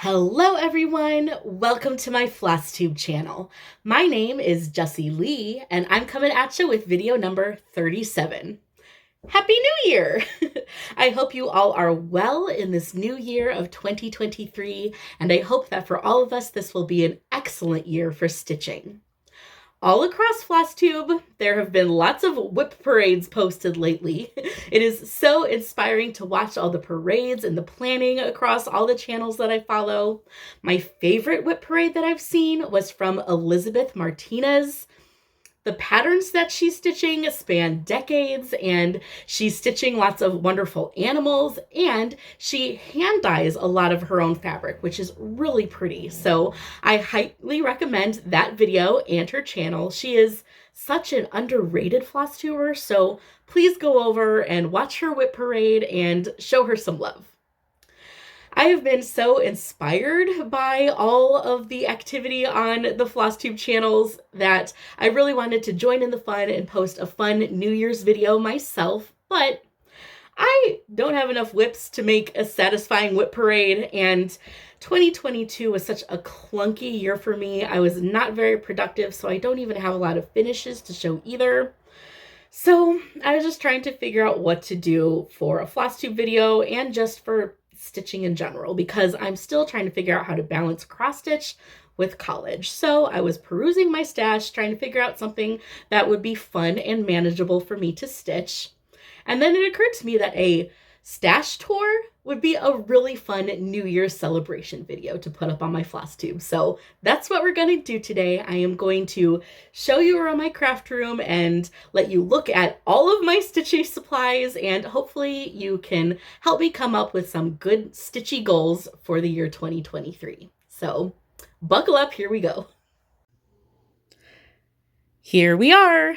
Hello everyone, welcome to my Flosstube channel. My name is Jessie Lee and I'm coming at you with video number 37. Happy New Year! I hope you all are well in this new year of 2023 and I hope that for all of us this will be an excellent year for stitching. All across Flosstube, there have been lots of whip parades posted lately. It is so inspiring to watch all the parades and the planning across all the channels that I follow. My favorite whip parade that I've seen was from Elizabeth Martinez. The patterns that she's stitching span decades, and she's stitching lots of wonderful animals, and she hand dyes a lot of her own fabric, which is really pretty. So I highly recommend that video and her channel. She is such an underrated Flosstuber, so please go over and watch her whip parade and show her some love. I have been so inspired by all of the activity on the Flosstube channels that I really wanted to join in the fun and post a fun New Year's video myself, but I don't have enough whips to make a satisfying whip parade, and 2022 was such a clunky year for me. I was not very productive, so I don't even have a lot of finishes to show either. So I was just trying to figure out what to do for a Flosstube video and just for stitching in general, because I'm still trying to figure out how to balance cross stitch with college. So I was perusing my stash, trying to figure out something that would be fun and manageable for me to stitch. And then it occurred to me that a stash tour would be a really fun New Year's celebration video to put up on my Flosstube. So that's what we're going to do today. I am going to show you around my craft room and let you look at all of my stitchy supplies, and hopefully you can help me come up with some good stitchy goals for the year 2023. So buckle up, here we go. Here we are.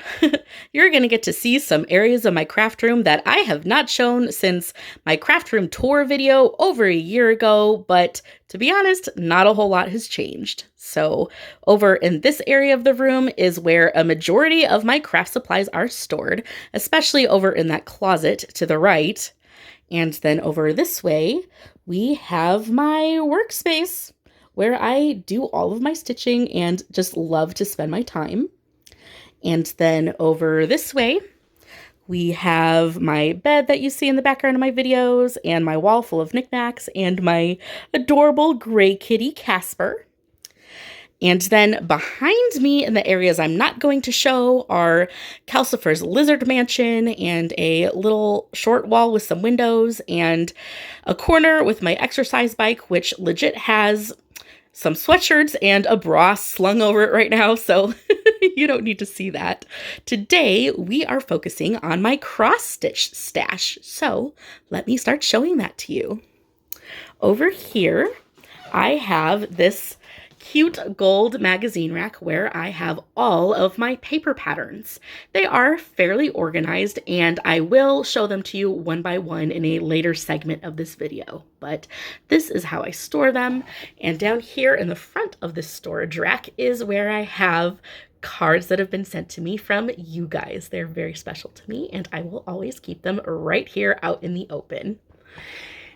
You're going to get to see some areas of my craft room that I have not shown since my craft room tour video over a year ago, but to be honest, not a whole lot has changed. So over in this area of the room is where a majority of my craft supplies are stored, especially over in that closet to the right. And then over this way, we have my workspace where I do all of my stitching and just love to spend my time. And then over this way, we have my bed that you see in the background of my videos, and my wall full of knickknacks, and my adorable gray kitty Casper. And then behind me in the areas I'm not going to show are Calcifer's lizard mansion and a little short wall with some windows and a corner with my exercise bike, which legit has some sweatshirts and a bra slung over it right now, so you don't need to see that. Today, we are focusing on my cross-stitch stash, so let me start showing that to you. Over here, I have this cute gold magazine rack where I have all of my paper patterns. They are fairly organized, and I will show them to you one by one in a later segment of this video, but this is how I store them. And down here in the front of this storage rack is where I have cards that have been sent to me from you guys. They're very special to me, and I will always keep them right here out in the open.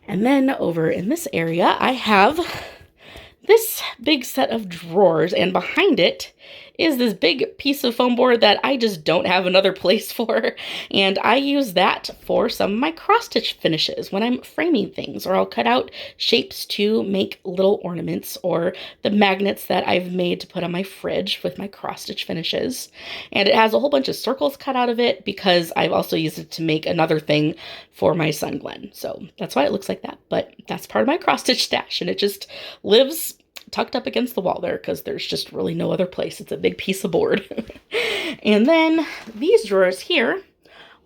And then over in this area, I have this big set of drawers, and behind it is this big piece of foam board that I just don't have another place for, and I use that for some of my cross-stitch finishes when I'm framing things, or I'll cut out shapes to make little ornaments, or the magnets that I've made to put on my fridge with my cross-stitch finishes. And it has a whole bunch of circles cut out of it because I've also used it to make another thing for my son Glenn, so that's why it looks like that. But that's part of my cross-stitch stash, and it just lives tucked up against the wall there because there's just really no other place. It's a big piece of board. And then these drawers here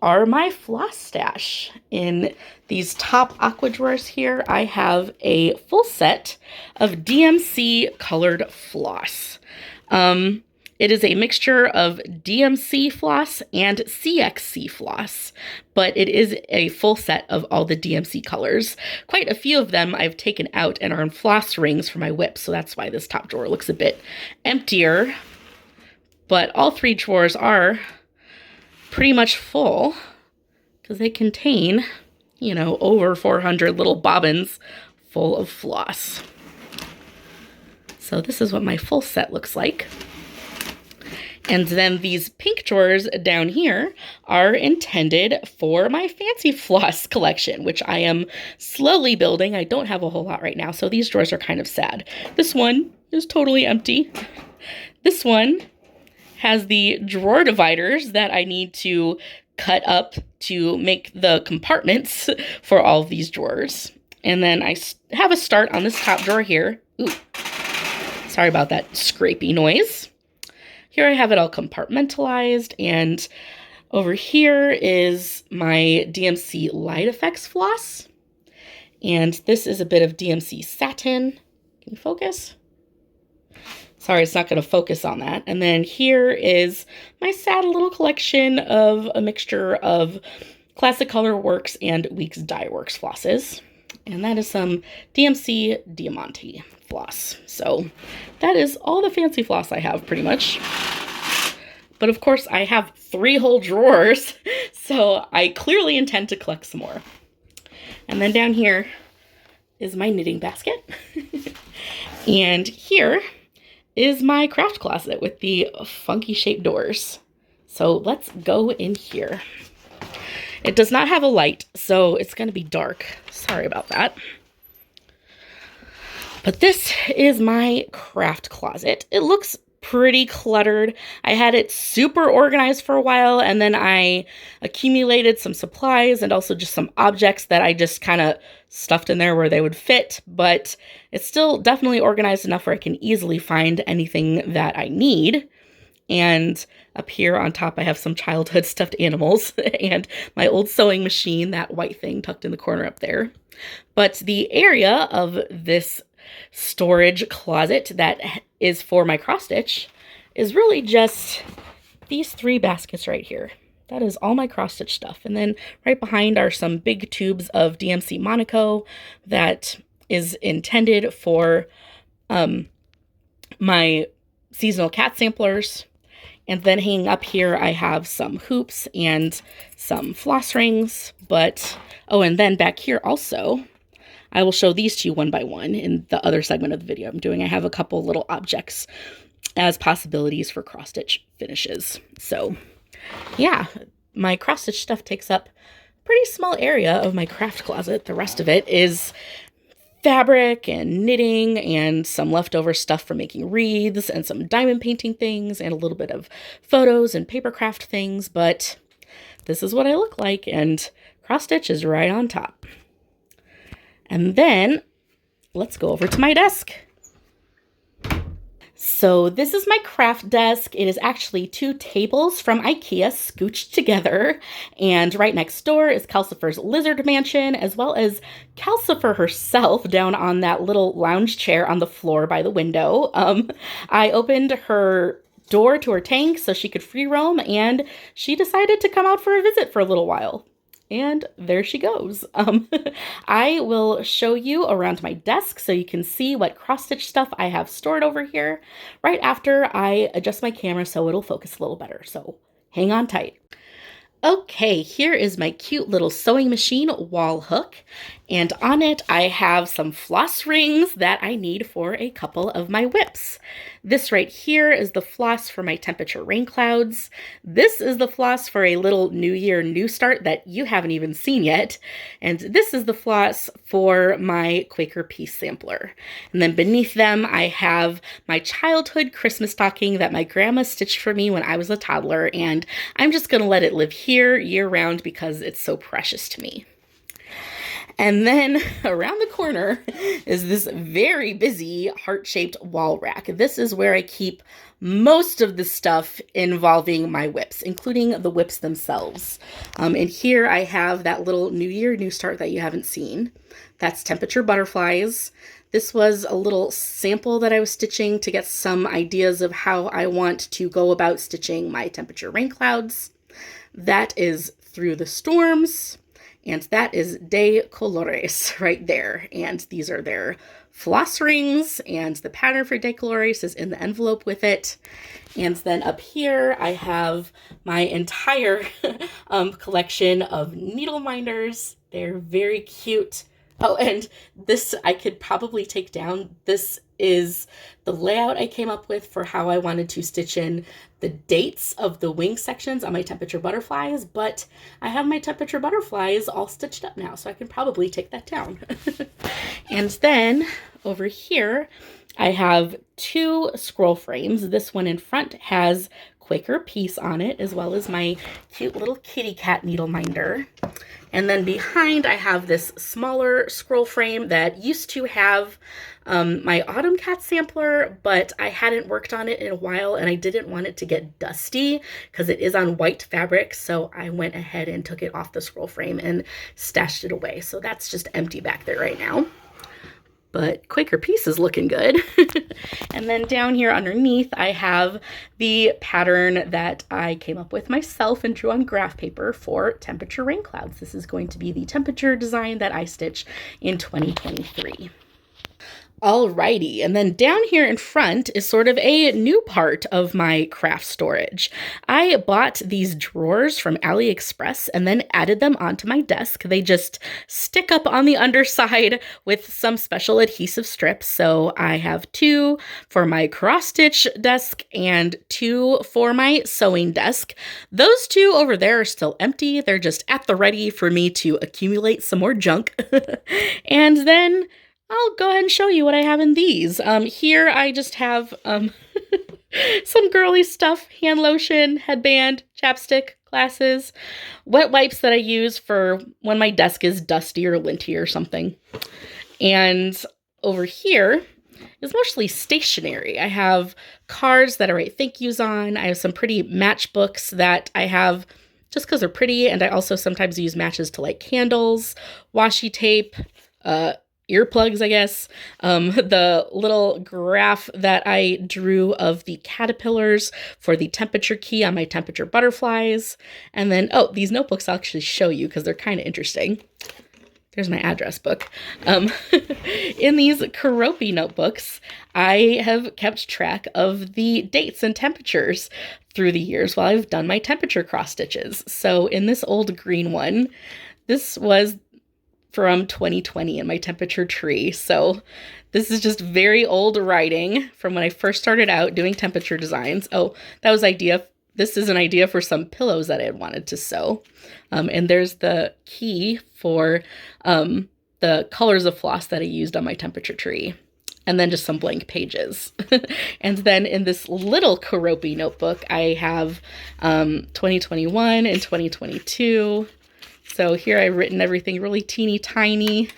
are my floss stash. In these top aqua drawers here, I have a full set of DMC colored floss. It is a mixture of DMC floss and CXC floss, but it is a full set of all the DMC colors. Quite a few of them I've taken out and are in floss rings for my whip, so that's why this top drawer looks a bit emptier. But all three drawers are pretty much full because they contain, you know, over 400 little bobbins full of floss. So this is what my full set looks like. And then these pink drawers down here are intended for my fancy floss collection, which I am slowly building. I don't have a whole lot right now, so these drawers are kind of sad. This one is totally empty. This one has the drawer dividers that I need to cut up to make the compartments for all of these drawers. And then I have a start on this top drawer here. Ooh, sorry about that scrapey noise. Here I have it all compartmentalized, and over here is my DMC Light Effects floss. And this is a bit of DMC satin. Can you focus? Sorry, it's not going to focus on that. And then here is my sad little collection of a mixture of Classic Color Works and Weeks Dye Works flosses. And that is some DMC Diamante floss. So that is all the fancy floss I have, pretty much. But of course, I have 3 whole drawers, so I clearly intend to collect some more. And then down here is my knitting basket. And here is my craft closet with the funky shaped doors. So let's go in here. It does not have a light, so it's going to be dark. Sorry about that. But this is my craft closet. It looks pretty cluttered. I had it super organized for a while, and then I accumulated some supplies and also just some objects that I just kind of stuffed in there where they would fit, but it's still definitely organized enough where I can easily find anything that I need. And up here on top, I have some childhood stuffed animals and my old sewing machine, that white thing tucked in the corner up there. But the area of this storage closet that is for my cross stitch is really just these 3 baskets right here. That is all my cross stitch stuff. And then right behind are some big tubes of DMC Monaco that is intended for my seasonal cat samplers. And then hanging up here, I have some hoops and some floss rings. But, oh, and then back here also, I will show these to you one by one in the other segment of the video I'm doing. I have a couple little objects as possibilities for cross-stitch finishes. So, yeah, my cross-stitch stuff takes up a pretty small area of my craft closet. The rest of it is fabric and knitting and some leftover stuff for making wreaths and some diamond painting things and a little bit of photos and paper craft things, but this is what I look like, and cross stitch is right on top. And then let's go over to my desk. So this is my craft desk. It is actually 2 tables from IKEA scooched together. And right next door is Calcifer's lizard mansion, as well as Calcifer herself down on that little lounge chair on the floor by the window. I opened her door to her tank so she could free roam, and she decided to come out for a visit for a little while. And there she goes. I will show you around my desk so you can see what cross-stitch stuff I have stored over here right after I adjust my camera so it'll focus a little better. So hang on tight. Okay, here is my cute little sewing machine wall hook, and on it I have some floss rings that I need for a couple of my whips. This right here is the floss for my temperature rain clouds. This is the floss for a little New Year New Start that you haven't even seen yet. And this is the floss for my Quaker Peace sampler. And then beneath them, I have my childhood Christmas stocking that my grandma stitched for me when I was a toddler. And I'm just going to let it live here year round because it's so precious to me. And then around the corner is this very busy heart-shaped wall rack. This is where I keep most of the stuff involving my whips, including the whips themselves. And here I have that little New Year New Start that you haven't seen. That's Temperature Butterflies. This was a little sample that I was stitching to get some ideas of how I want to go about stitching my temperature rain clouds. That is Through the Storms. And that is De Colores right there. And these are their floss rings, and the pattern for De Colores is in the envelope with it. And then up here, I have my entire collection of needle minders. They're very cute Oh, and this I could probably take down. This is the layout I came up with for how I wanted to stitch in the dates of the wing sections on my temperature butterflies, but I have my temperature butterflies all stitched up now, so I can probably take that down. And then over here, I have two scroll frames. This one in front has Quaker Peace on it, as well as my cute little kitty cat needle minder. And then behind, I have this smaller scroll frame that used to have my Autumn Cat sampler, but I hadn't worked on it in a while and I didn't want it to get dusty because it is on white fabric. So I went ahead and took it off the scroll frame and stashed it away. So that's just empty back there right now. But Quaker Peace is looking good. And then down here underneath, I have the pattern that I came up with myself and drew on graph paper for temperature rain clouds. This is going to be the temperature design that I stitch in 2023. Alrighty, and then down here in front is sort of a new part of my craft storage. I bought these drawers from AliExpress and then added them onto my desk. They just stick up on the underside with some special adhesive strips. So I have two for my cross-stitch desk and two for my sewing desk. Those two over there are still empty. They're just at the ready for me to accumulate some more junk. And then I'll go ahead and show you what I have in these. Here I just have some girly stuff, hand lotion, headband, chapstick, glasses, wet wipes that I use for when my desk is dusty or linty or something. And over here is mostly stationery. I have cards that I write thank yous on. I have some pretty matchbooks that I have just because they're pretty, and I also sometimes use matches to light candles, washi tape, earplugs, I guess, the little graph that I drew of the caterpillars for the temperature key on my temperature butterflies. And then, oh, these notebooks I'll actually show you because they're kind of interesting. There's my address book. In these Keroppi notebooks, I have kept track of the dates and temperatures through the years while I've done my temperature cross stitches. So in this old green one, this was from 2020 in my temperature tree. So this is just very old writing from when I first started out doing temperature designs. Oh, that was this is an idea for some pillows that I had wanted to sew. And there's the key for the colors of floss that I used on my temperature tree. And then just some blank pages. And then in this little Keroppi notebook, I have 2021 and 2022. So here I've written everything really teeny tiny,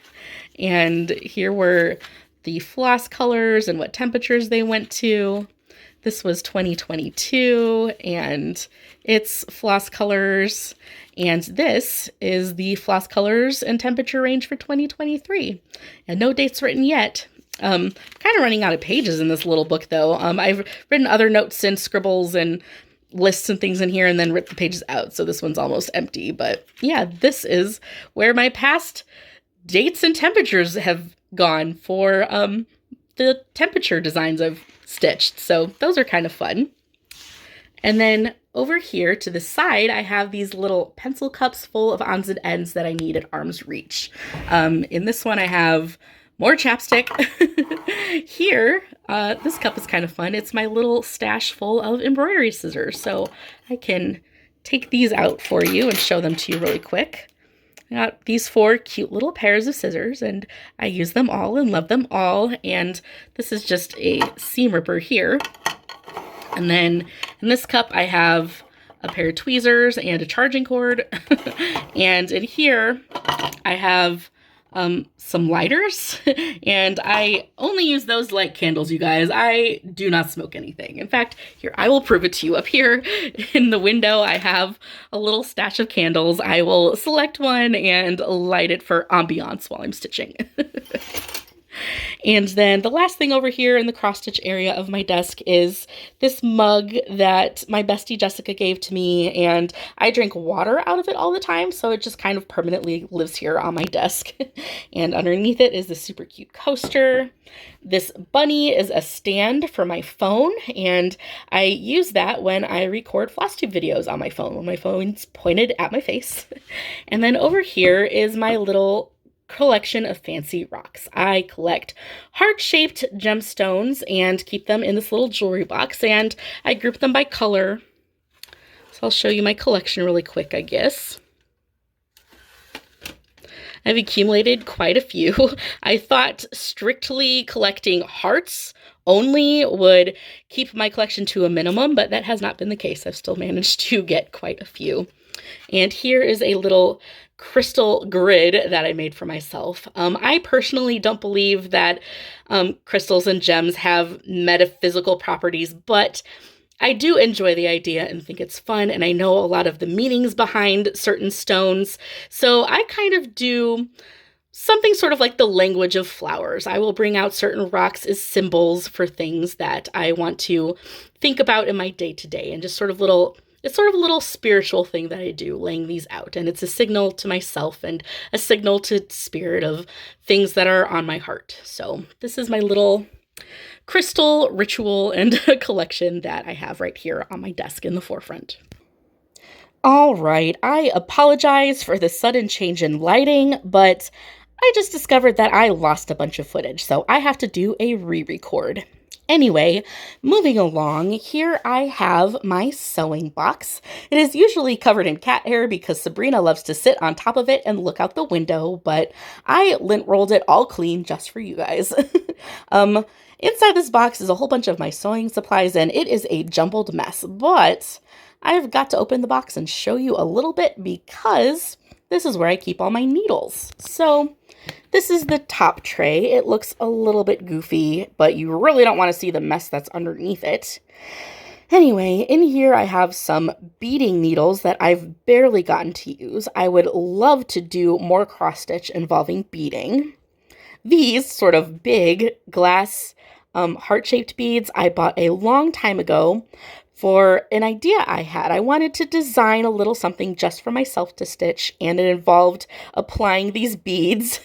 and here were the floss colors and what temperatures they went to. This was 2022, and it's floss colors, and this is the floss colors and temperature range for 2023. And no dates written yet. Kind of running out of pages in this little book, though. I've written other notes and scribbles and lists and things in here and then rip the pages out. So this one's almost empty. But yeah, this is where my past dates and temperatures have gone for the temperature designs I've stitched. So those are kind of fun. And then over here to the side, I have these little pencil cups full of odds and ends that I need at arm's reach. In this one, I have more chapstick. Here, this cup is kind of fun. It's my little stash full of embroidery scissors. So I can take these out for you and show them to you really quick. I got these 4 cute little pairs of scissors, and I use them all and love them all. And this is just a seam ripper here. And then in this cup, I have a pair of tweezers and a charging cord. And in here, I have some lighters, and I only use those light candles, you guys. I do not smoke anything. In fact, here, I will prove it to you. Up here in the window, I have a little stash of candles. I will select one and light it for ambiance while I'm stitching. And then the last thing over here in the cross-stitch area of my desk is this mug that my bestie Jessica gave to me, and I drink water out of it all the time, so it just kind of permanently lives here on my desk. And underneath it is this super cute coaster. This bunny is a stand for my phone, and I use that when I record Flosstube videos on my phone, when my phone's pointed at my face. And then over here is my little collection of fancy rocks. I collect heart-shaped gemstones and keep them in this little jewelry box, and I group them by color. So I'll show you my collection really quick, I guess. I've accumulated quite a few. I thought strictly collecting hearts only would keep my collection to a minimum, but that has not been the case. I've still managed to get quite a few. And here is a little crystal grid that I made for myself. I personally don't believe that crystals and gems have metaphysical properties, but I do enjoy the idea and think it's fun, and I know a lot of the meanings behind certain stones. So I kind of do something sort of like the language of flowers. I will bring out certain rocks as symbols for things that I want to think about in my day-to-day, and just sort of it's sort of a little spiritual thing that I do, laying these out. And it's a signal to myself and a signal to spirit of things that are on my heart. So this is my little crystal ritual and collection that I have right here on my desk in the forefront. All right, I apologize for the sudden change in lighting, but I just discovered that I lost a bunch of footage, so I have to do a re-record. Anyway, moving along, here I have my sewing box. It is usually covered in cat hair because Sabrina loves to sit on top of it and look out the window, but I lint rolled it all clean just for you guys. Inside this box is a whole bunch of my sewing supplies, and it is a jumbled mess, but I've got to open the box and show you a little bit because this is where I keep all my needles. So this is the top tray. It looks a little bit goofy, but you really don't want to see the mess that's underneath it. Anyway, in here I have some beading needles that I've barely gotten to use. I would love to do more cross stitch involving beading. These sort of big glass heart-shaped beads I bought a long time ago for an idea I had. I wanted to design a little something just for myself to stitch, and it involved applying these beads,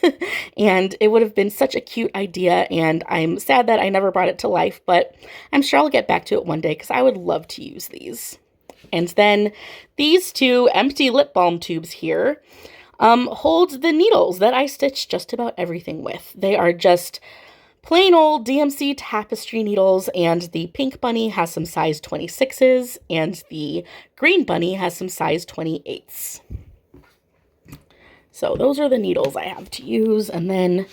and it would have been such a cute idea, and I'm sad that I never brought it to life, but I'm sure I'll get back to it one day because I would love to use these. And then these two empty lip balm tubes here hold the needles that I stitch just about everything with. They are just plain old DMC tapestry needles, and the pink bunny has some size 26s, and the green bunny has some size 28s. So those are the needles I have to use, and then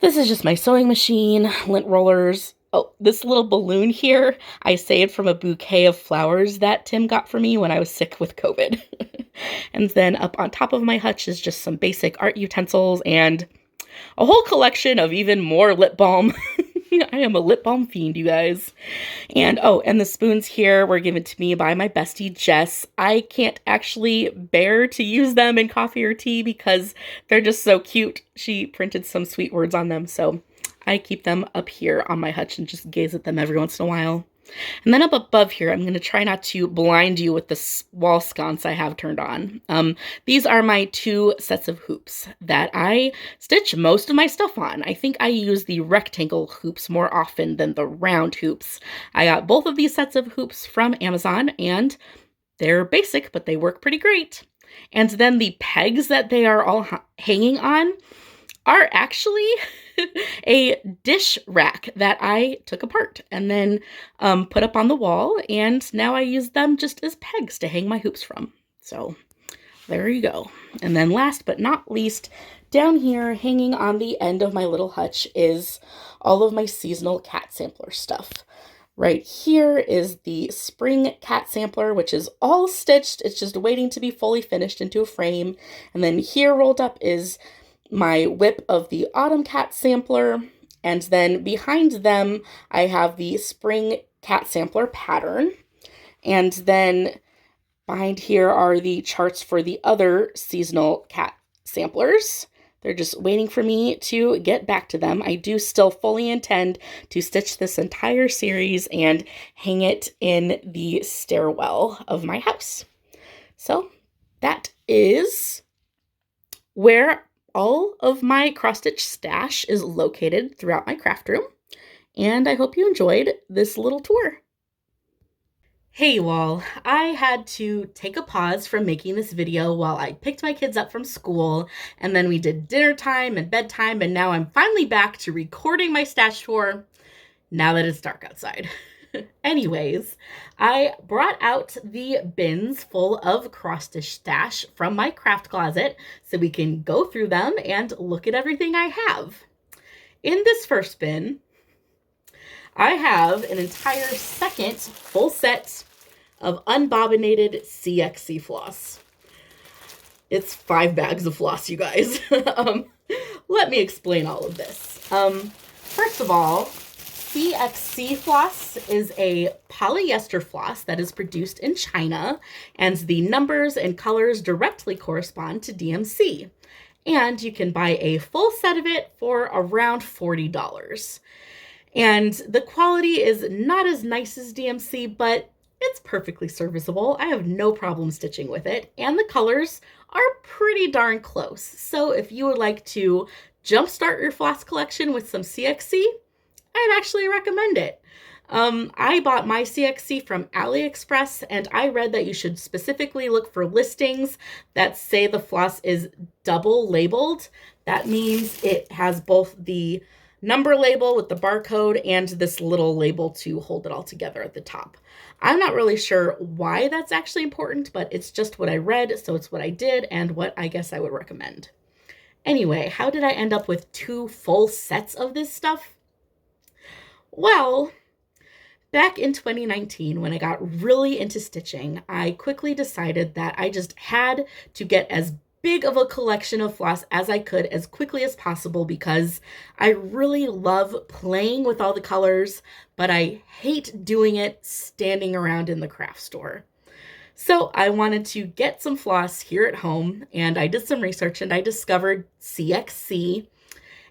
this is just my sewing machine, lint rollers. Oh, this little balloon here, I saved from a bouquet of flowers that Tim got for me when I was sick with COVID. And then up on top of my hutch is just some basic art utensils and a whole collection of even more lip balm. I am a lip balm fiend, you guys. And and the spoons here were given to me by my bestie, Jess. I can't actually bear to use them in coffee or tea because they're just so cute. She printed some sweet words on them, so I keep them up here on my hutch and just gaze at them every once in a while. And then up above here, I'm going to try not to blind you with the wall sconce I have turned on. These are my two sets of hoops that I stitch most of my stuff on. I think I use the rectangle hoops more often than the round hoops. I got both of these sets of hoops from Amazon, and they're basic, but they work pretty great. And then the pegs that they are all hanging on are actually a dish rack that I took apart and then put up on the wall, and now I use them just as pegs to hang my hoops from. So there you go. And then last but not least, down here hanging on the end of my little hutch is all of my seasonal cat sampler stuff. Right here is the spring cat sampler, which is all stitched. It's just waiting to be fully finished into a frame. And then here rolled up is my whip of the autumn cat sampler, and then behind them I have the spring cat sampler pattern, and then behind here are the charts for the other seasonal cat samplers. They're just waiting for me to get back to them. I do still fully intend to stitch this entire series and hang it in the stairwell of my house. So that is where all of my cross-stitch stash is located throughout my craft room, and I hope you enjoyed this little tour. Hey you all, I had to take a pause from making this video while I picked my kids up from school, and then we did dinner time and bedtime, and now I'm finally back to recording my stash tour now that it's dark outside. Anyways, I brought out the bins full of cross-stitch stash from my craft closet so we can go through them and look at everything I have. In this first bin, I have an entire second full set of unbobbinated CXC floss. It's 5 bags of floss, you guys. Let me explain all of this. First of all, CXC floss is a polyester floss that is produced in China, and the numbers and colors directly correspond to DMC. And you can buy a full set of it for around $40. And the quality is not as nice as DMC, but it's perfectly serviceable. I have no problem stitching with it, and the colors are pretty darn close. So if you would like to jumpstart your floss collection with some CXC, I'd actually recommend it. I bought my CXC from AliExpress, and I read that you should specifically look for listings that say the floss is double labeled. That means it has both the number label with the barcode and this little label to hold it all together at the top. I'm not really sure why that's actually important, but it's just what I read, so it's what I did and what I guess I would recommend. Anyway, how did I end up with 2 full sets of this stuff? Well, back in 2019, when I got really into stitching, I quickly decided that I just had to get as big of a collection of floss as I could as quickly as possible because I really love playing with all the colors, but I hate doing it standing around in the craft store. So I wanted to get some floss here at home, and I did some research and I discovered CXC,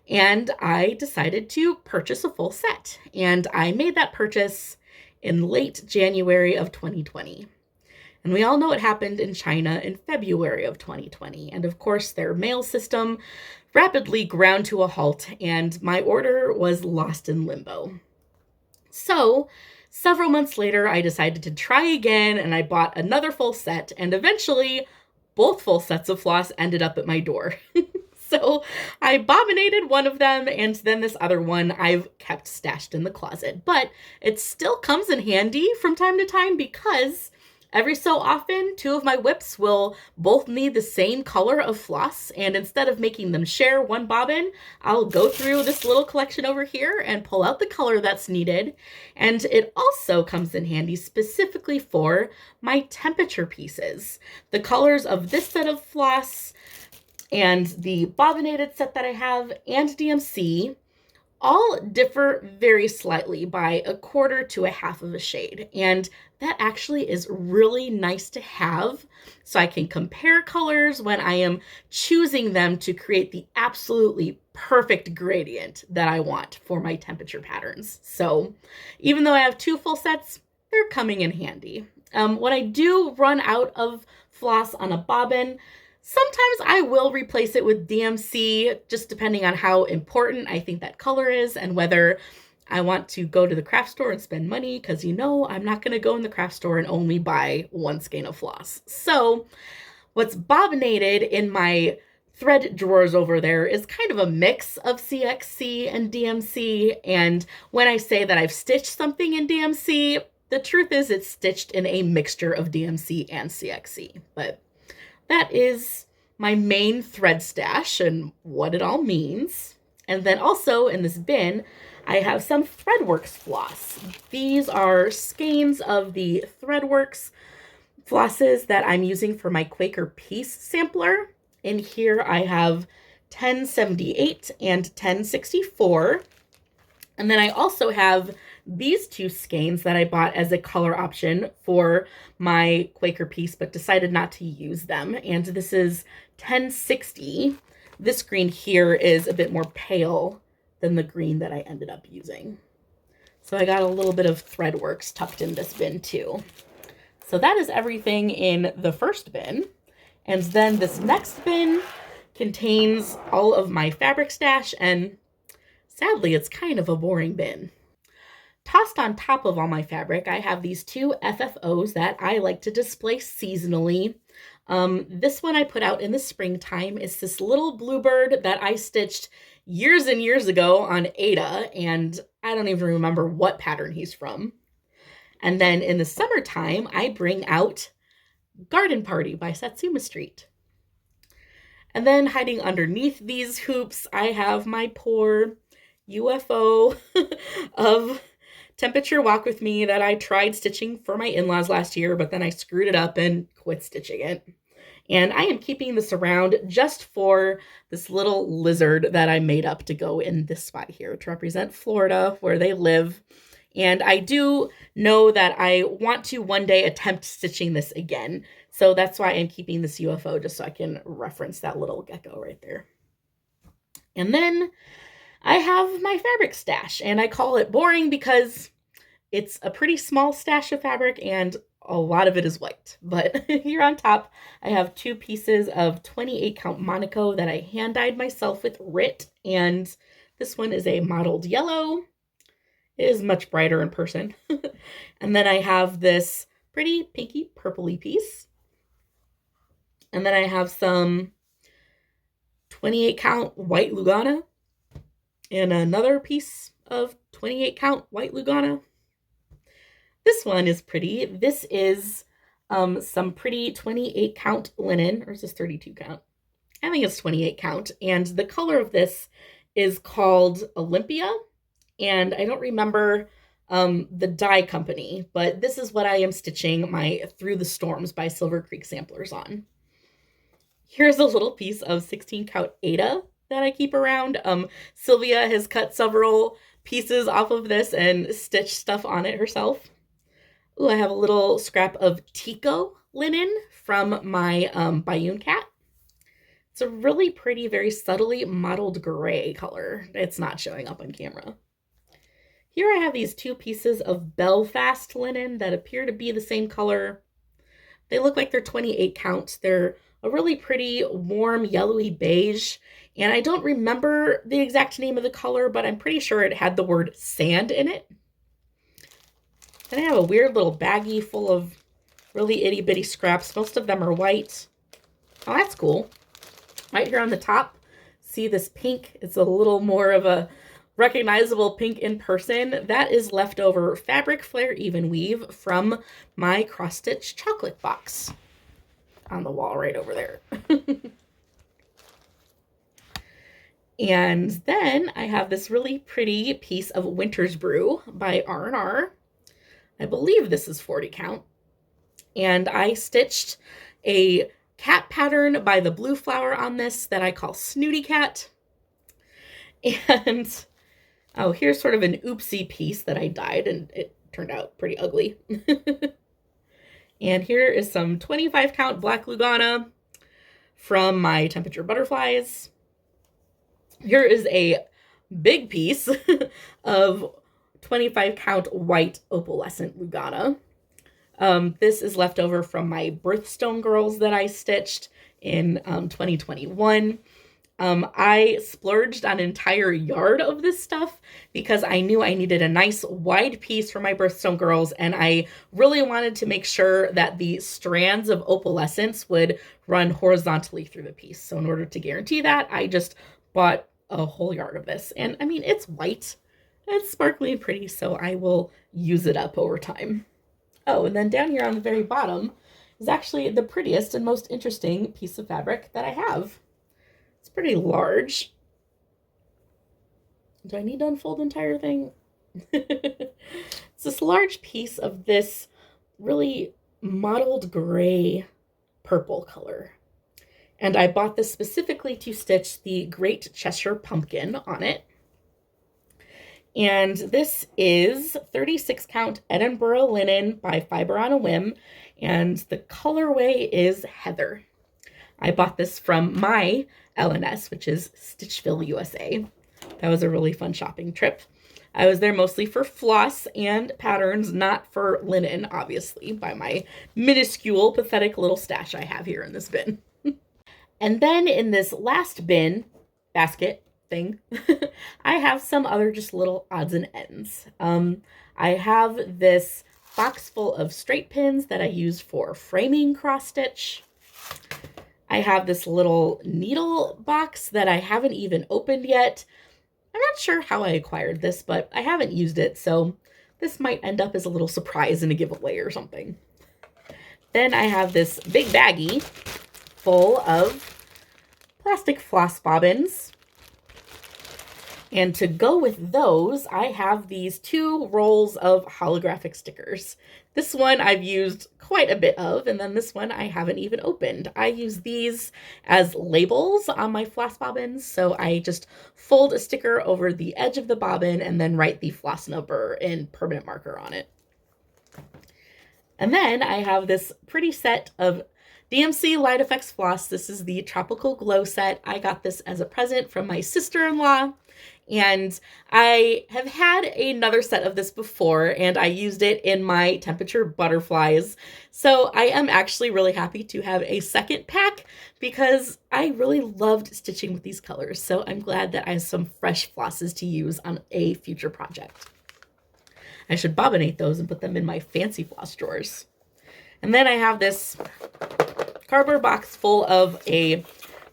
and I decided to purchase a full set. And I made that purchase in late January of 2020. And we all know what happened in China in February of 2020. And of course, their mail system rapidly ground to a halt, and my order was lost in limbo. So several months later, I decided to try again, and I bought another full set, and eventually both full sets of floss ended up at my door. So I bobbinated one of them, and then this other one I've kept stashed in the closet. But it still comes in handy from time to time because every so often, 2 of my whips will both need the same color of floss, and instead of making them share one bobbin, I'll go through this little collection over here and pull out the color that's needed. And it also comes in handy specifically for my temperature pieces. The colors of this set of floss and the bobbinated set that I have and DMC all differ very slightly by 1/4 to 1/2 of a shade. And that actually is really nice to have so I can compare colors when I am choosing them to create the absolutely perfect gradient that I want for my temperature patterns. So even though I have 2 full sets, they're coming in handy. When I do run out of floss on a bobbin, sometimes I will replace it with DMC, just depending on how important I think that color is and whether I want to go to the craft store and spend money, because you know I'm not going to go in the craft store and only buy 1 skein of floss. So what's bobbinated in my thread drawers over there is kind of a mix of CXC and DMC, and when I say that I've stitched something in DMC, the truth is it's stitched in a mixture of DMC and CXC, but that is my main thread stash and what it all means. And then also in this bin, I have some Threadworks floss. These are skeins of the Threadworks flosses that I'm using for my Quaker Peace sampler. In here I have 1078 and 1064. And then I also have these 2 skeins that I bought as a color option for my Quaker Peace, but decided not to use them. And this is 1060. This green here is a bit more pale than the green that I ended up using. So I got a little bit of Threadworks tucked in this bin too. So that is everything in the first bin. And then this next bin contains all of my fabric stash, and sadly, it's kind of a boring bin. Tossed on top of all my fabric, I have these two FFOs that I like to display seasonally. This one I put out in the springtime. It's this little bluebird that I stitched years and years ago on Ada, and I don't even remember what pattern he's from. And then in the summertime, I bring out Garden Party by Satsuma Street. And then hiding underneath these hoops, I have my poor UFO of Temperature Walk With Me that I tried stitching for my in-laws last year, but then I screwed it up and quit stitching it. And I am keeping this around just for this little lizard that I made up to go in this spot here to represent Florida, where they live. And I do know that I want to one day attempt stitching this again. So that's why I'm keeping this UFO, just so I can reference that little gecko right there. And then I have my fabric stash, and I call it boring because it's a pretty small stash of fabric and a lot of it is white. But here on top, I have two pieces of 28 count Monaco that I hand dyed myself with RIT. And this one is a mottled yellow. It is much brighter in person. And then I have this pretty pinky purpley piece. And then I have some 28 count white Lugana and another piece of 28 count white Lugana. This one is pretty. This is some pretty 28 count linen, or is this 32 count? I think it's 28 count. And the color of this is called Olympia. And I don't remember the dye company, but this is what I am stitching my Through the Storms by Silver Creek samplers on. Here's a little piece of 16 count Ada that I keep around. Sylvia has cut several pieces off of this and stitched stuff on it herself. Ooh, I have a little scrap of Tico linen from my Bayun cat. It's a really pretty, very subtly mottled gray color. It's not showing up on camera. Here I have these two pieces of Belfast linen that appear to be the same color. They look like they're 28 count. They're a really pretty warm yellowy beige. And I don't remember the exact name of the color, but I'm pretty sure it had the word sand in it. Then I have a weird little baggie full of really itty bitty scraps. Most of them are white. Oh, that's cool. Right here on the top, see this pink? It's a little more of a recognizable pink in person. That is leftover fabric flare even weave from my cross stitch chocolate box on the wall right over there. And then I have this really pretty piece of Winter's Brew by R&R. I believe this is 40 count. And I stitched a cat pattern by the Blue Flower on this that I call Snooty Cat. And oh, here's sort of an oopsie piece that I dyed, and it turned out pretty ugly. And here is some 25 count black Lugana from my Temperature Butterflies. Here is a big piece of 25 count white opalescent Lugana. This is left over from my Birthstone Girls that I stitched in 2021. I splurged on an entire yard of this stuff because I knew I needed a nice wide piece for my Birthstone Girls, and I really wanted to make sure that the strands of opalescence would run horizontally through the piece. So in order to guarantee that, I just bought a whole yard of this. And I mean, it's white. It's sparkly and pretty, so I will use it up over time. Oh, and then down here on the very bottom is actually the prettiest and most interesting piece of fabric that I have. It's pretty large. Do I need to unfold the entire thing? It's this large piece of this really mottled gray purple color. And I bought this specifically to stitch the Great Cheshire Pumpkin on it. And this is 36 count Edinburgh linen by Fiber on a Whim. And the colorway is Heather. I bought this from my LNS, which is Stitchville, USA. That was a really fun shopping trip. I was there mostly for floss and patterns, not for linen, obviously, by my minuscule, pathetic little stash I have here in this bin. And then in this last basket, something. I have some other just little odds and ends. I have this box full of straight pins that I use for framing cross stitch. I have this little needle box that I haven't even opened yet. I'm not sure how I acquired this, but I haven't used it, so this might end up as a little surprise in a giveaway or something. Then I have this big baggie full of plastic floss bobbins. And to go with those, I have these 2 rolls of holographic stickers. This one I've used quite a bit of, and then this one I haven't even opened. I use these as labels on my floss bobbins, so I just fold a sticker over the edge of the bobbin and then write the floss number in permanent marker on it. And then I have this pretty set of DMC Light Effects floss. This is the Tropical Glow set. I got this as a present from my sister-in-law. And I have had another set of this before, and I used it in my temperature butterflies. So I am actually really happy to have a second pack because I really loved stitching with these colors. So I'm glad that I have some fresh flosses to use on a future project. I should bobbinate those and put them in my fancy floss drawers. And then I have this cardboard box full of a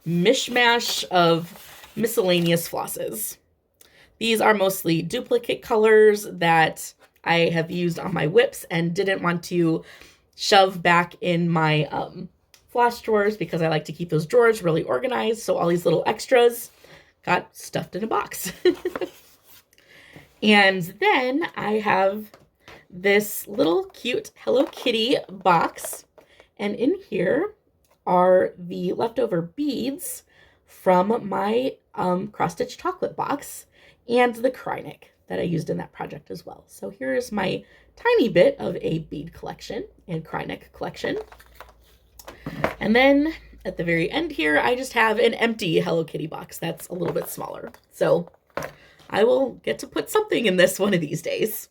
mishmash of miscellaneous flosses. These are mostly duplicate colors that I have used on my whips and didn't want to shove back in my floss drawers because I like to keep those drawers really organized. So all these little extras got stuffed in a box. And then I have this little cute Hello Kitty box. And in here are the leftover beads from my cross-stitch chocolate box and the Krynic that I used in that project as well. So here is my tiny bit of a bead collection and Krynic collection. And then at the very end here, I just have an empty Hello Kitty box that's a little bit smaller. So I will get to put something in this one of these days.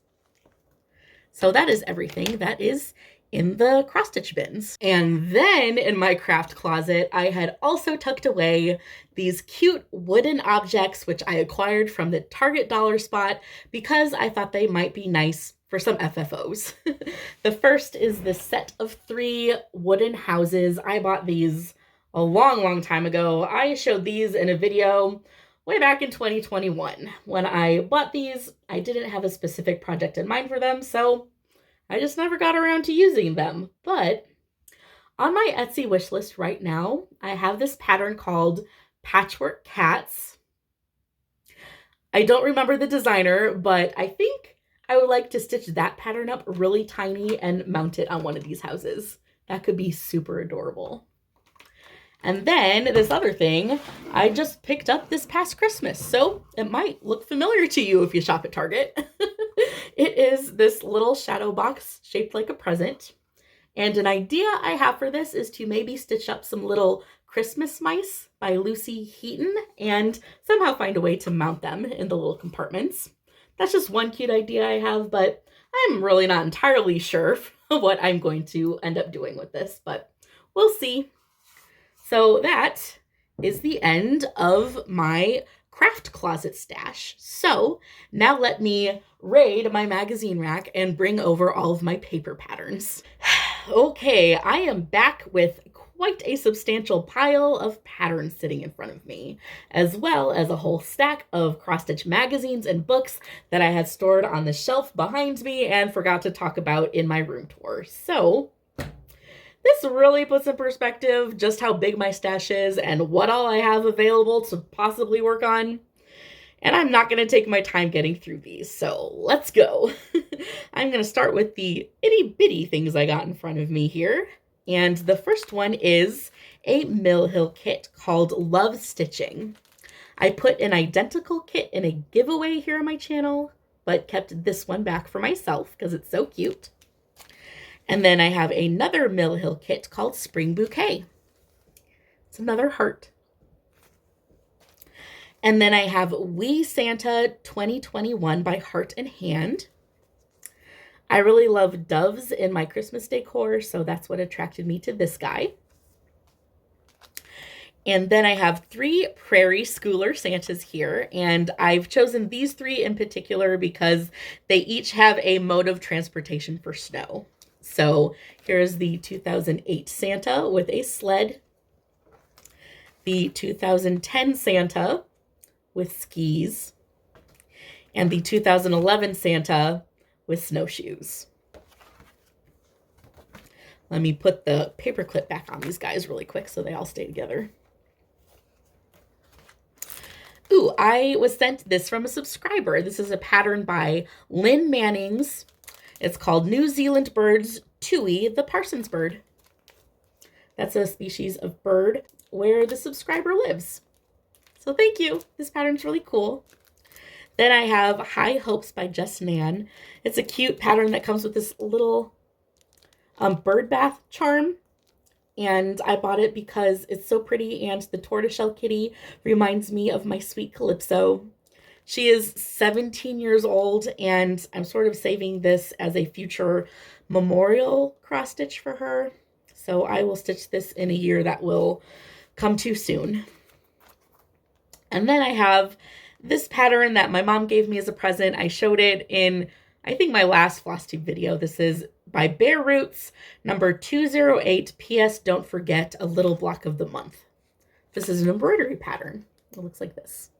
So that is everything that is in the cross stitch bins. And then in my craft closet, I had also tucked away these cute wooden objects, which I acquired from the Target dollar spot because I thought they might be nice for some FFOs. The first is this set of 3 wooden houses. I bought these a long time ago. I showed these in a video way back in 2021. When I bought these, I didn't have a specific project in mind for them, so I just never got around to using them. But on my Etsy wish list right now, I have this pattern called Patchwork Cats. I don't remember the designer, but I think I would like to stitch that pattern up really tiny and mount it on one of these houses. That could be super adorable. And then this other thing, I just picked up this past Christmas, so it might look familiar to you if you shop at Target. It is this little shadow box shaped like a present. And an idea I have for this is to maybe stitch up some little Christmas mice by Lucy Heaton and somehow find a way to mount them in the little compartments. That's just one cute idea I have, but I'm really not entirely sure what I'm going to end up doing with this, but we'll see. So that is the end of my craft closet stash. So now let me raid my magazine rack and bring over all of my paper patterns. Okay, I am back with quite a substantial pile of patterns sitting in front of me, as well as a whole stack of cross-stitch magazines and books that I had stored on the shelf behind me and forgot to talk about in my room tour. So this really puts in perspective just how big my stash is and what all I have available to possibly work on. And I'm not going to take my time getting through these, so let's go. I'm going to start with the itty bitty things I got in front of me here. And the first one is a Mill Hill kit called Love Stitching. I put an identical kit in a giveaway here on my channel, but kept this one back for myself because it's so cute. And then I have another Mill Hill kit called Spring Bouquet. It's another heart. And then I have Wee Santa 2021 by Heart and Hand. I really love doves in my Christmas decor, so that's what attracted me to this guy. And then I have 3 Prairie Schooler Santas here, and I've chosen these 3 in particular because they each have a mode of transportation for snow. So here's the 2008 Santa with a sled, the 2010 Santa with skis, and the 2011 Santa with snowshoes. Let me put the paperclip back on these guys really quick so they all stay together. Ooh, I was sent this from a subscriber. This is a pattern by Lynn Mannings. It's called New Zealand Birds Tui, the Parsons bird. That's a species of bird where the subscriber lives. So thank you. This pattern's really cool. Then I have High Hopes by Jess Nan. It's a cute pattern that comes with this little bird bath charm. And I bought it because it's so pretty, and the tortoiseshell kitty reminds me of my sweet Calypso. She is 17 years old, and I'm sort of saving this as a future memorial cross stitch for her. So I will stitch this in a year that will come too soon. And then I have this pattern that my mom gave me as a present. I showed it in, I think, my last Flosstube video. This is by Bare Roots, number 208. P.S. Don't forget a little block of the month. This is an embroidery pattern. It looks like this.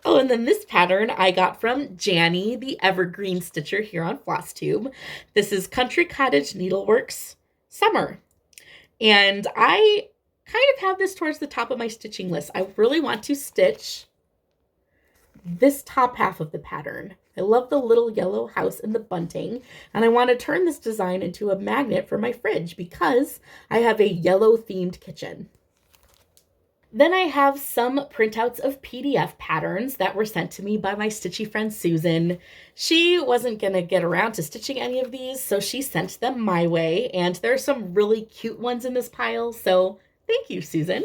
Oh, and then this pattern I got from Janny, the Evergreen Stitcher here on Flosstube. This is Country Cottage Needleworks Summer. And I kind of have this towards the top of my stitching list. I really want to stitch this top half of the pattern. I love the little yellow house and the bunting, and I want to turn this design into a magnet for my fridge because I have a yellow themed kitchen. Then I have some printouts of PDF patterns that were sent to me by my stitchy friend Susan. She wasn't going to get around to stitching any of these, so she sent them my way, and there are some really cute ones in this pile, so thank you, Susan.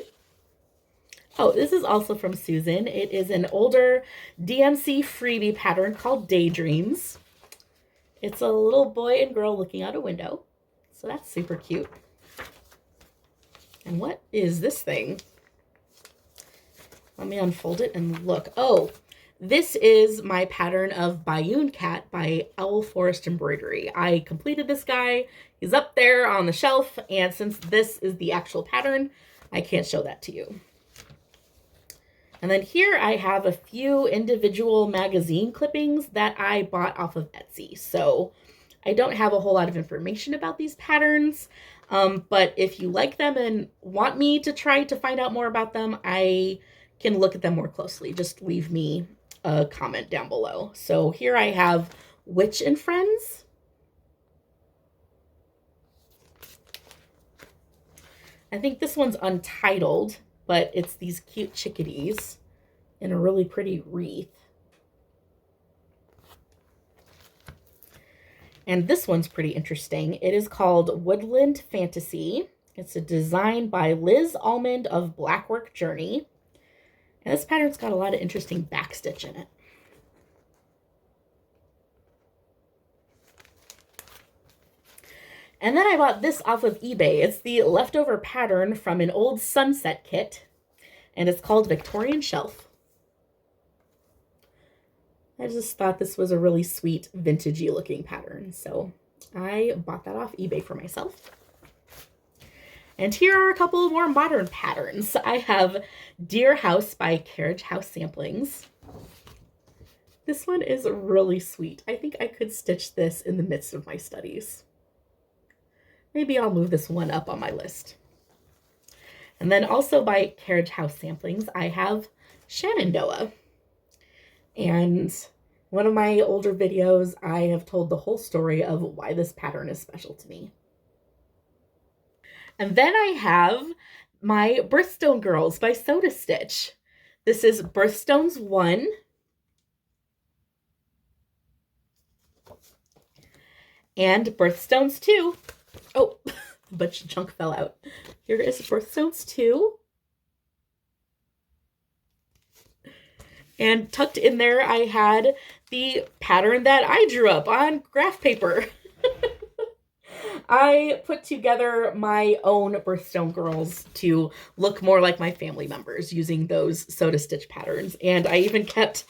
Oh, this is also from Susan. It is an older DMC freebie pattern called Daydreams. It's a little boy and girl looking out a window, so that's super cute. And what is this thing? Let me unfold it and look. Oh, this is my pattern of Bayoon Cat by Owl Forest Embroidery. I completed this guy. He's up there on the shelf, and since this is the actual pattern, I can't show that to you. And then here I have a few individual magazine clippings that I bought off of Etsy. So I don't have a whole lot of information about these patterns, but if you like them and want me to try to find out more about them, I can look at them more closely. Just leave me a comment down below. So here I have Witch and Friends. I think this one's untitled, but it's these cute chickadees in a really pretty wreath. And this one's pretty interesting. It is called Woodland Fantasy. It's a design by Liz Almond of Blackwork Journey. And this pattern's got a lot of interesting backstitch in it. And then I bought this off of eBay. It's the leftover pattern from an old Sunset kit, and it's called Victorian Shelf. I just thought this was a really sweet, vintagey looking pattern, so I bought that off eBay for myself. And here are a couple more modern patterns. I have Deer House by Carriage House Samplings. This one is really sweet. I think I could stitch this in the midst of my studies. Maybe I'll move this one up on my list. And then also by Carriage House Samplings, I have Shenandoah. And one of my older videos, I have told the whole story of why this pattern is special to me. And then I have my Birthstone Girls by Soda Stitch. This is Birthstones 1. And Birthstones 2. Oh, a bunch of junk fell out. Here is Birthstones 2. And tucked in there, I had the pattern that I drew up on graph paper. I put together my own birthstone girls to look more like my family members using those Soda Stitch patterns. And I even kept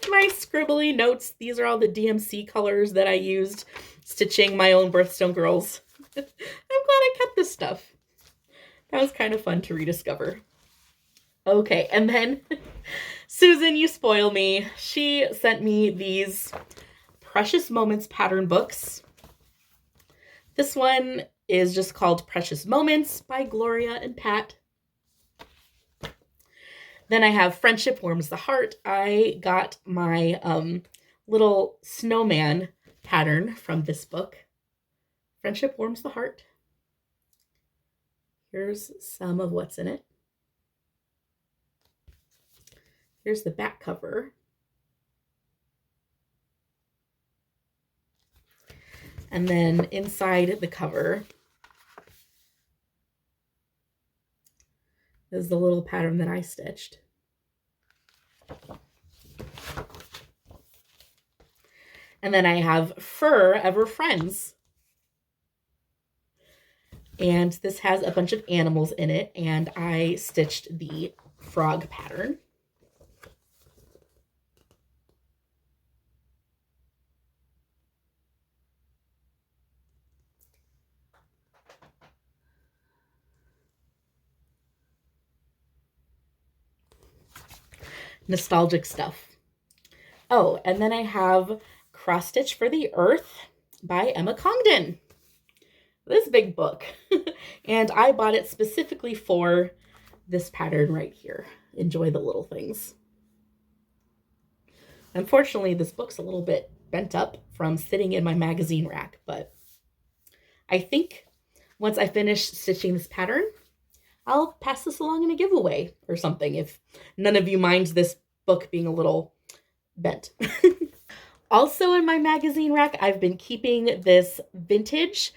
my scribbly notes. These are all the DMC colors that I used stitching my own birthstone girls. I'm glad I kept this stuff. That was kind of fun to rediscover. Okay, and then Susan, you spoil me. She sent me these Precious Moments pattern books. This one is just called Precious Moments by Gloria and Pat. Then I have Friendship Warms the Heart. I got my little snowman pattern from this book. Friendship Warms the Heart. Here's some of what's in it. Here's the back cover. And then inside the cover is the little pattern that I stitched. And then I have Forever Friends. And this has a bunch of animals in it, and I stitched the frog pattern. Nostalgic stuff. Oh, and then I have Cross Stitch for the Earth by Emma Congdon. This big book. And I bought it specifically for this pattern right here. Enjoy the little things. Unfortunately, this book's a little bit bent up from sitting in my magazine rack, but I think once I finish stitching this pattern, I'll pass this along in a giveaway or something if none of you mind this book being a little bent. Also in my magazine rack, I've been keeping this vintage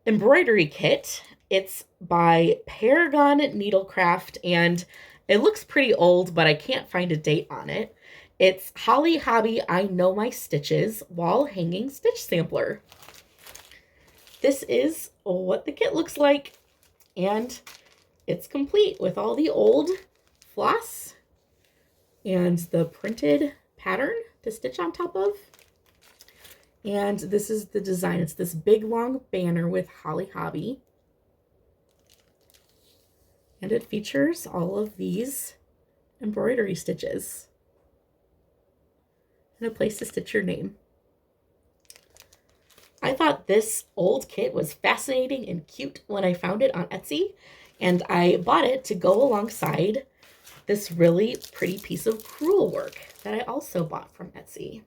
embroidery kit. It's by Paragon Needlecraft, and it looks pretty old, but I can't find a date on it. It's Holly Hobby I Know My Stitches Wall Hanging Stitch Sampler. This is what the kit looks like, and it's complete with all the old floss and the printed pattern to stitch on top of. And this is the design. It's this big long banner with Holly Hobby. And it features all of these embroidery stitches and a place to stitch your name. I thought this old kit was fascinating and cute when I found it on Etsy, and I bought it to go alongside this really pretty piece of crewel work that I also bought from Etsy.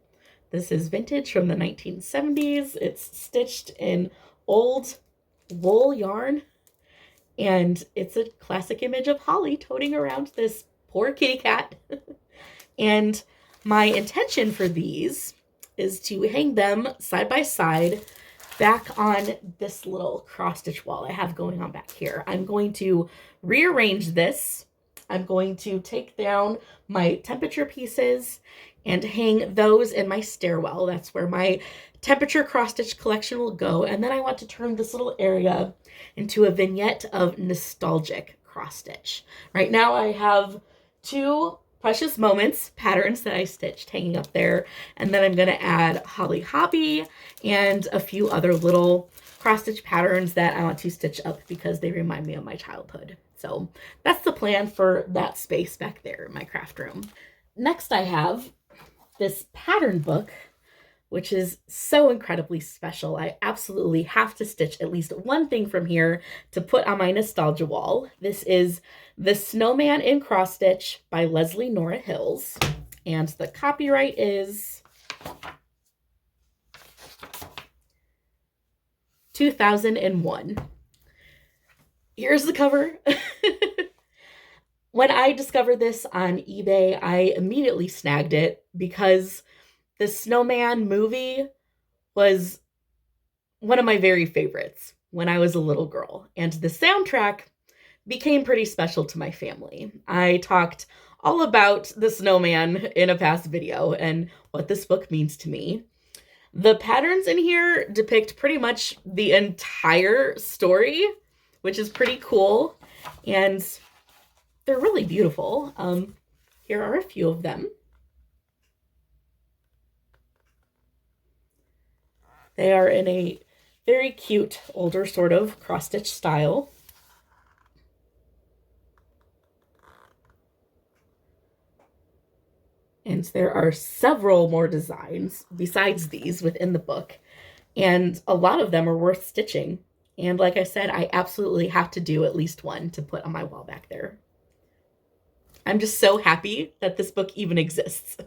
This is vintage from the 1970s. It's stitched in old wool yarn, and it's a classic image of Holly toting around this poor kitty cat. And my intention for these is to hang them side by side back on this little cross stitch wall I have going on back here. I'm going to rearrange this. I'm going to take down my temperature pieces and hang those in my stairwell. That's where my temperature cross stitch collection will go. And then I want to turn this little area into a vignette of nostalgic cross stitch. Right now I have 2 Precious Moments patterns that I stitched hanging up there. And then I'm going to add Holly Hobby and a few other little cross stitch patterns that I want to stitch up because they remind me of my childhood. So that's the plan for that space back there in my craft room. Next I have this pattern book, which is so incredibly special. I absolutely have to stitch at least one thing from here to put on my nostalgia wall. This is The Snowman in Cross Stitch by Leslie Nora Hills, and the copyright is 2001. Here's the cover. When I discovered this on eBay, I immediately snagged it because the Snowman movie was one of my very favorites when I was a little girl, and the soundtrack became pretty special to my family. I talked all about the Snowman in a past video and what this book means to me. The patterns in here depict pretty much the entire story, which is pretty cool, and they're really beautiful. Here are a few of them. They are in a very cute, older sort of cross-stitch style. And there are several more designs besides these within the book. And a lot of them are worth stitching. And like I said, I absolutely have to do at least one to put on my wall back there. I'm just so happy that this book even exists.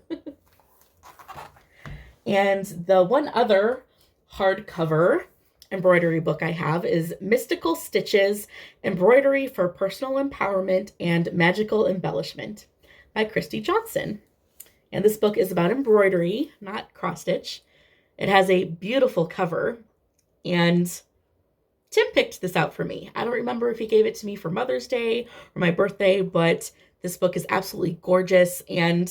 And the one other hardcover embroidery book I have is Mystical Stitches, Embroidery for Personal Empowerment and Magical Embellishment by Christy Johnson. And this book is about embroidery, not cross-stitch. It has a beautiful cover, and Tim picked this out for me. I don't remember if he gave it to me for Mother's Day or my birthday, but this book is absolutely gorgeous, and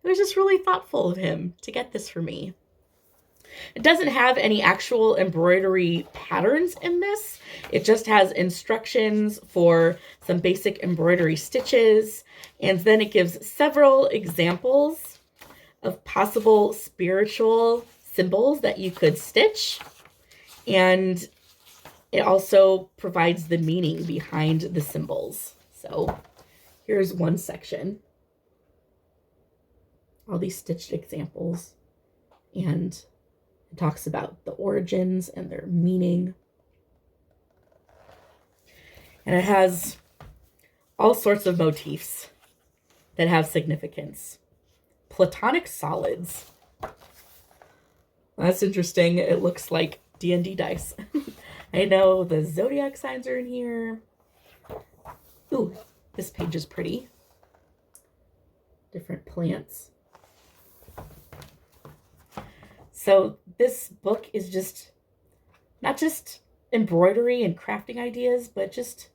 it was just really thoughtful of him to get this for me. It doesn't have any actual embroidery patterns in this. It just has instructions for some basic embroidery stitches, and then it gives several examples of possible spiritual symbols that you could stitch, and it also provides the meaning behind the symbols. So here's one section. All these stitched examples, and it talks about the origins and their meaning. And it has all sorts of motifs that have significance. Platonic solids. That's interesting. It looks like D&D dice. I know the zodiac signs are in here. Ooh, this page is pretty. Different plants. So this book is just not just embroidery and crafting ideas, but just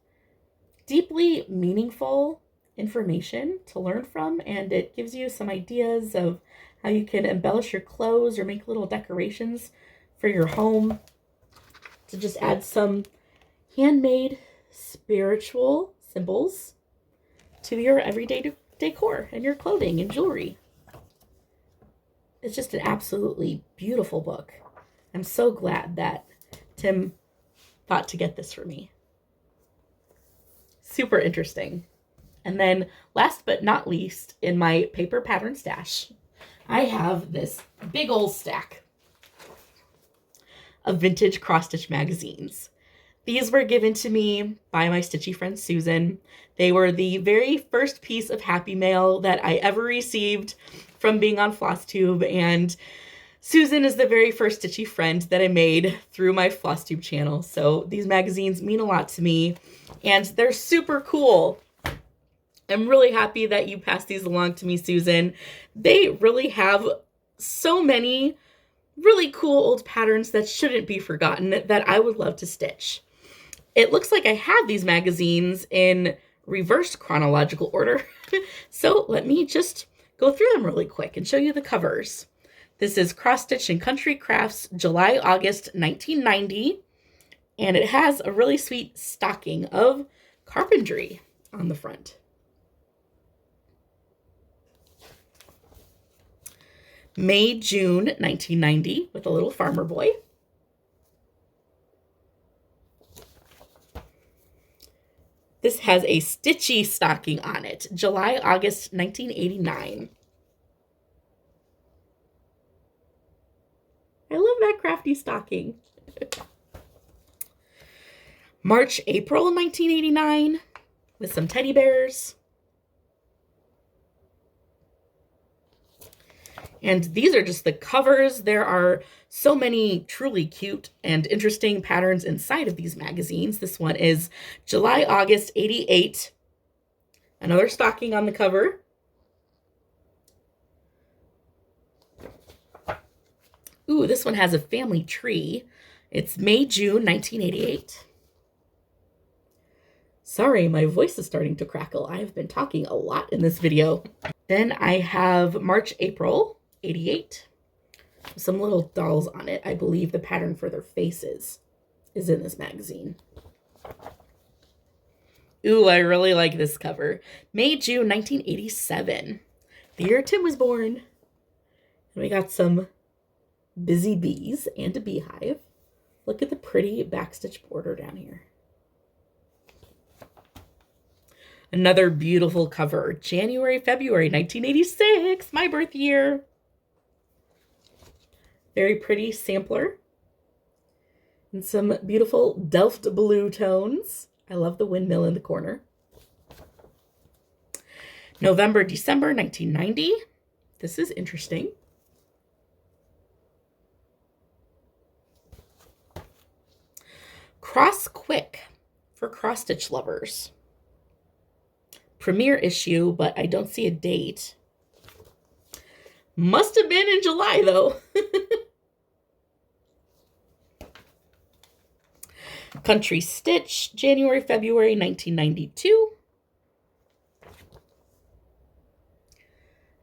deeply meaningful information to learn from, and it gives you some ideas of how you can embellish your clothes or make little decorations for your home to just add some handmade spiritual symbols to your everyday decor and your clothing and jewelry. It's just an absolutely beautiful book. I'm so glad that Tim thought to get this for me. Super interesting. And then last but not least, in my paper pattern stash, I have this big old stack of vintage cross-stitch magazines. These were given to me by my stitchy friend Susan. They were the very first piece of Happy Mail that I ever received from being on Flosstube, and Susan is the very first stitchy friend that I made through my Flosstube channel. So these magazines mean a lot to me, and they're super cool. I'm really happy that you passed these along to me, Susan. They really have so many really cool old patterns that shouldn't be forgotten that I would love to stitch. It looks like I have these magazines in reverse chronological order. So let me just go through them really quick and show you the covers. This is Cross Stitch and Country Crafts, July-August 1990. And it has a really sweet stocking of carpentry on the front. May, June 1990 with a little farmer boy. This has a stitchy stocking on it, July, August 1989. I love that crafty stocking. March, April 1989 with some teddy bears. And these are just the covers. There are so many truly cute and interesting patterns inside of these magazines. This one is July, August 88. Another stocking on the cover. Ooh, this one has a family tree. It's May, June 1988. Sorry, my voice is starting to crackle. I have been talking a lot in this video. Then I have March, April 88. some little dolls on it. I believe the pattern for their faces is in this magazine. Ooh, I really like this cover. May, June 1987. The year Tim was born. And we got some busy bees and a beehive. Look at the pretty backstitch border down here. Another beautiful cover. January, February 1986, my birth year. Very pretty sampler. And some beautiful Delft blue tones. I love the windmill in the corner. November, December 1990. This is interesting. Cross Quick for cross stitch lovers. Premiere issue, but I don't see a date. Must have been in July, though. Country Stitch, January, February 1992.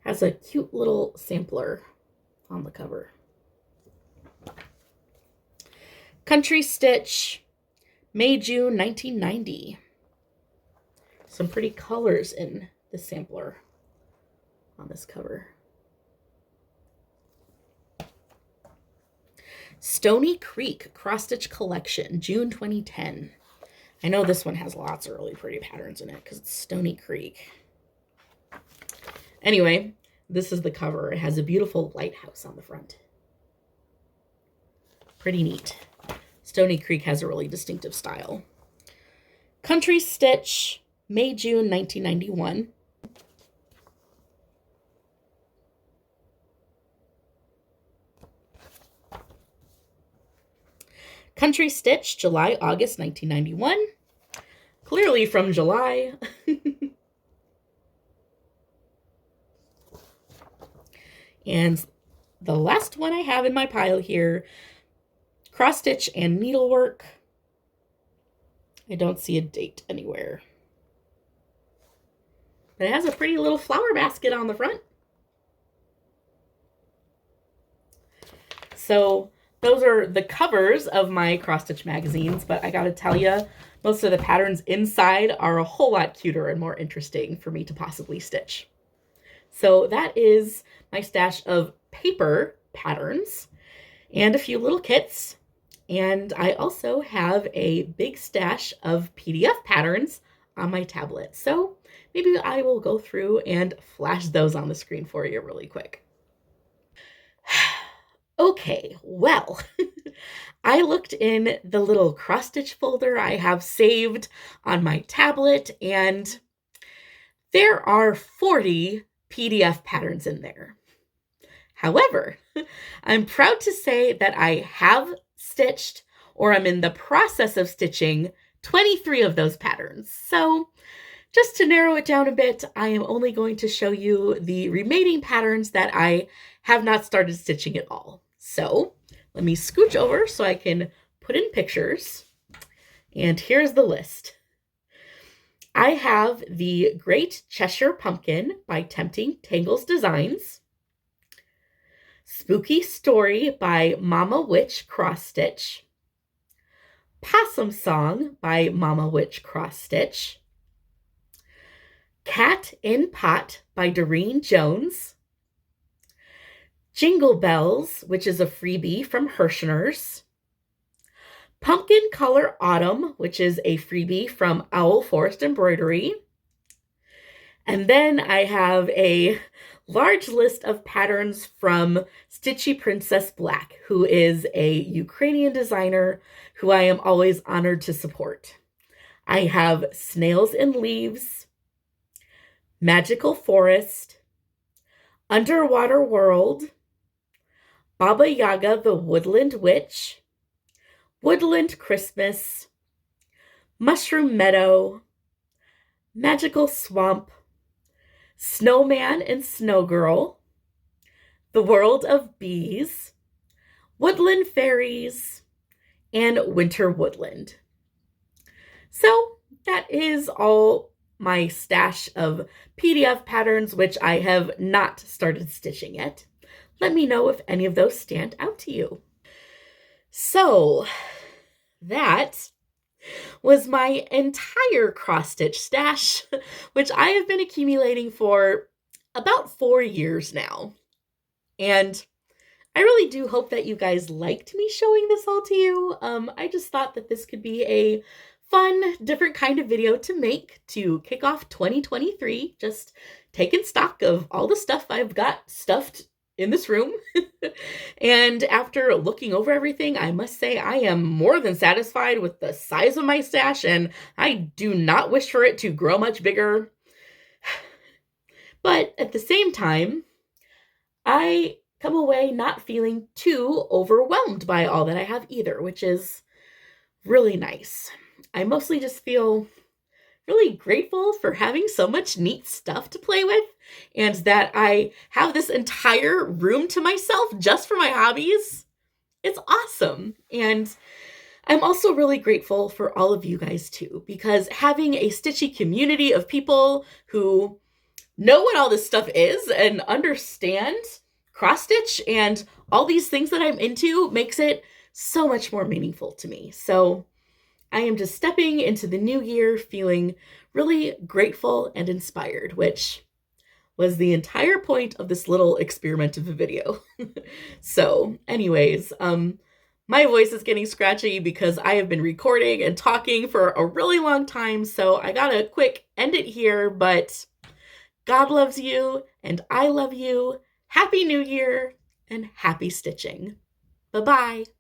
Has a cute little sampler on the cover. Country Stitch, May, June 1990. Some pretty colors in the sampler on this cover. Stony Creek Cross Stitch Collection, June 2010. I know this one has lots of really pretty patterns in it because it's Stony Creek. Anyway, this is the cover. It has a beautiful lighthouse on the front. Pretty neat. Stony Creek has a really distinctive style. Country Stitch, May, June 1991. Country Stitch, July, August 1991. Clearly from July. And the last one I have in my pile here, Cross Stitch and Needlework. I don't see a date anywhere. But it has a pretty little flower basket on the front. So those are the covers of my cross stitch magazines, but I gotta tell you, most of the patterns inside are a whole lot cuter and more interesting for me to possibly stitch. So that is my stash of paper patterns and a few little kits. And I also have a big stash of PDF patterns on my tablet. So maybe I will go through and flash those on the screen for you really quick. Okay, well, I looked in the little cross stitch folder I have saved on my tablet, and there are 40 PDF patterns in there. However, I'm proud to say that I have stitched, or I'm in the process of stitching, 23 of those patterns. So just to narrow it down a bit, I am only going to show you the remaining patterns that I have not started stitching at all. So let me scooch over so I can put in pictures. And here's the list. I have the Great Cheshire Pumpkin by Tempting Tangles Designs. Spooky Story by Mama Witch Cross Stitch. Possum Song by Mama Witch Cross Stitch. Cat in Pot by Doreen Jones. Jingle Bells, which is a freebie from Hirschner's. Pumpkin Color Autumn, which is a freebie from Owl Forest Embroidery. And then I have a large list of patterns from Stitchy Princess Black, who is a Ukrainian designer who I am always honored to support. I have Snails and Leaves, Magical Forest, Underwater World, Baba Yaga the Woodland Witch, Woodland Christmas, Mushroom Meadow, Magical Swamp, Snowman and Snow Girl, The World of Bees, Woodland Fairies, and Winter Woodland. So that is all my stash of PDF patterns, which I have not started stitching yet. Let me know if any of those stand out to you. So that was my entire cross stitch stash, which I have been accumulating for about 4 years now. And I really do hope that you guys liked me showing this all to you. I just thought that this could be a fun, different kind of video to make to kick off 2023. Just taking stock of all the stuff I've got stuffed in this room. And after looking over everything, I must say I am more than satisfied with the size of my stash, and I do not wish for it to grow much bigger. But at the same time, I come away not feeling too overwhelmed by all that I have either, which is really nice. I mostly just feel really grateful for having so much neat stuff to play with, and that I have this entire room to myself just for my hobbies. It's awesome. And I'm also really grateful for all of you guys too, because having a stitchy community of people who know what all this stuff is and understand cross stitch and all these things that I'm into makes it so much more meaningful to me. So I am just stepping into the new year feeling really grateful and inspired, which was the entire point of this little experiment of a video. So anyways, my voice is getting scratchy because I have been recording and talking for a really long time, so I gotta quick end it here, but God loves you and I love you. Happy New Year and happy stitching. Bye-bye.